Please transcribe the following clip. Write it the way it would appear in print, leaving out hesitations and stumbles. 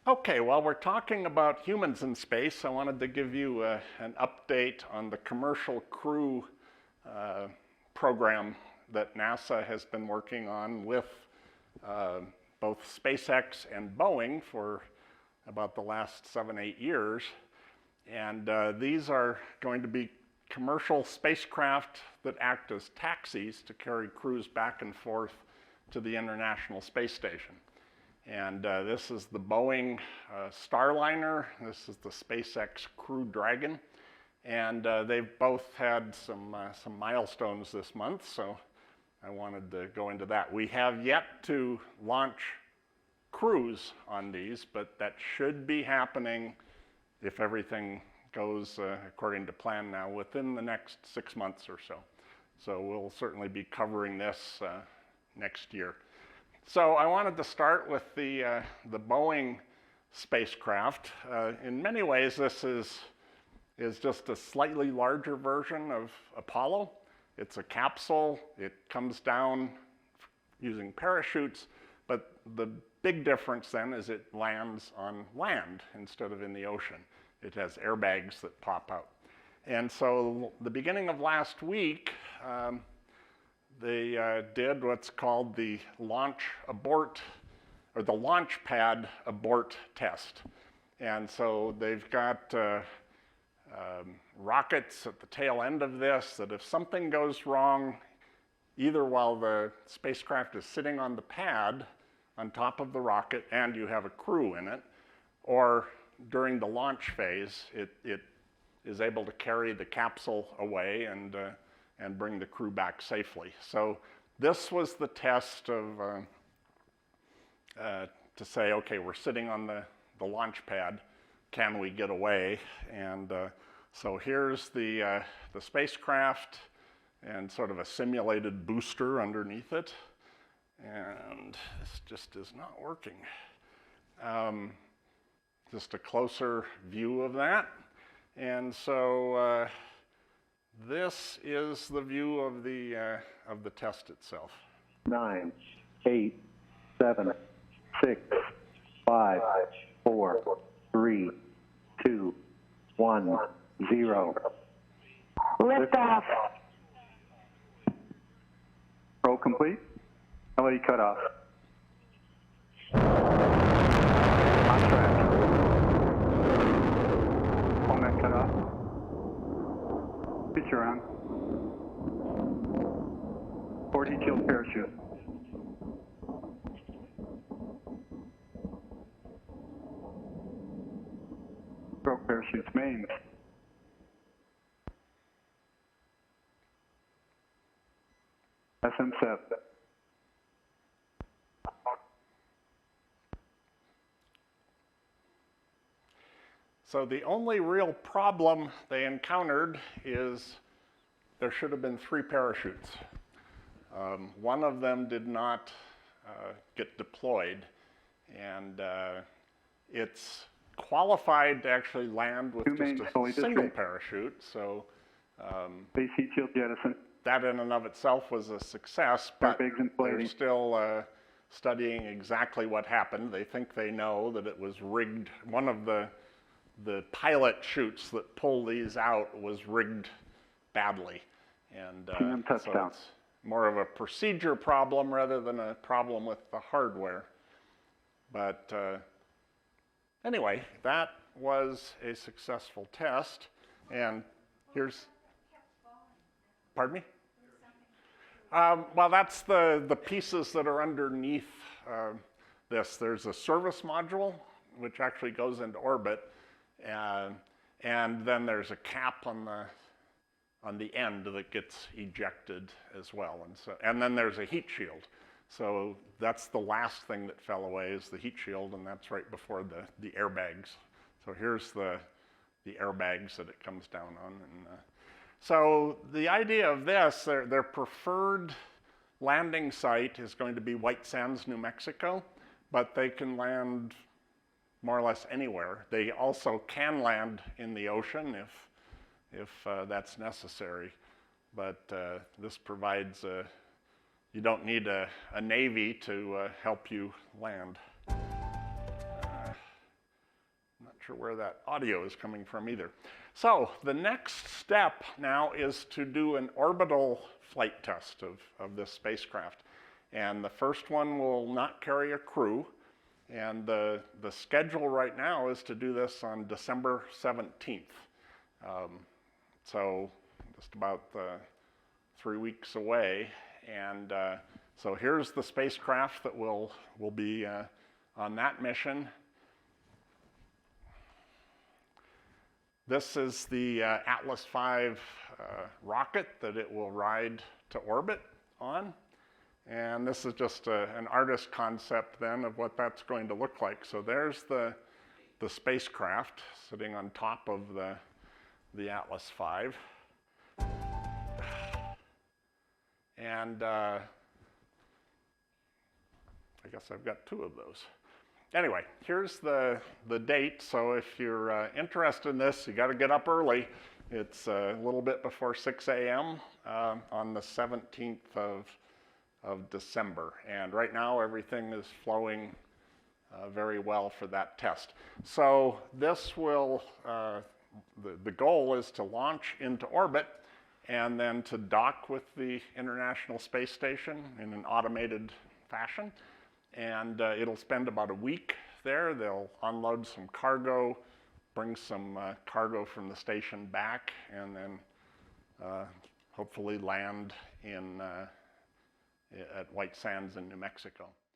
Okay, while we're talking about humans in space, I wanted to give you an update on the commercial crew program that NASA has been working on with both SpaceX and Boeing for about the last 7-8 years. And these are going to be commercial spacecraft that act as taxis to carry crews back and forth to the International Space Station. And this is the Boeing Starliner. This is the SpaceX Crew Dragon. And they've both had some milestones this month, so I wanted to go into that. We have yet to launch crews on these, but that should be happening if everything goes according to plan now within the next 6 months or so. So we'll certainly be covering this next year. So I wanted to start with the Boeing spacecraft. In many ways, this is just a slightly larger version of Apollo. It's a capsule. It comes down using parachutes, but the big difference then is it lands on land instead of in the ocean. It has airbags that pop out. And so the beginning of last week, they did what's called the Launch Pad Abort Test. And so they've got rockets at the tail end of this that if something goes wrong, either while the spacecraft is sitting on the pad on top of the rocket and you have a crew in it, or during the launch phase, it is able to carry the capsule away and bring the crew back safely. So this was the test of to say, okay, we're sitting on the launch pad, can we get away? And so here's the spacecraft and sort of a simulated booster underneath it. And this just is not working. Just a closer view of that. And so this is the view of the test itself. 9, 8, 7, 6, 5, 4, 3, 2, 1, 0. Liftoff. Roll complete. LE cut off. On track. Format cut off. Picture on. 40 killed parachute. Broke parachutes main. SM7. So the only real problem they encountered is there should have been 3 parachutes. One of them did not get deployed, and it's qualified to actually land with just a single parachute. So base heat shield jettison. That in and of itself was a success, but they're still studying exactly what happened. They think they know that it was rigged. One of the pilot chutes that pull these out was rigged badly. And so it's more of a procedure problem rather than a problem with the hardware. But anyway, that was a successful test. And here's, pardon me? Well, that's the pieces that are underneath this. There's a service module, which actually goes into orbit. And then there's a cap on the end that gets ejected as well. And then there's a heat shield. So that's the last thing that fell away is the heat shield, and that's right before the airbags. So here's the airbags that it comes down on. And so the idea of this, their preferred landing site is going to be White Sands, New Mexico, but they can land more or less anywhere. They also can land in the ocean if that's necessary. But this provides, you don't need a Navy to help you land. sure where that audio is coming from either. So the next step now is to do an orbital flight test of this spacecraft. And the first one will not carry a crew. And the schedule right now is to do this on December 17th. So just about 3 weeks away. And so here's the spacecraft that will be on that mission. This is the Atlas V rocket that it will ride to orbit on. And this is just an artist concept then of what that's going to look like. So there's the spacecraft sitting on top of the Atlas V. And I guess I've got 2 of those. Anyway, here's the date. So if you're interested in this, you got to get up early. It's a little bit before 6 a.m. On the 17th of December. And right now everything is flowing very well for that test. So this will, the goal is to launch into orbit and then to dock with the International Space Station in an automated fashion. And it'll spend about a week there. They'll unload some cargo, bring some cargo from the station back, and then hopefully land at White Sands in New Mexico.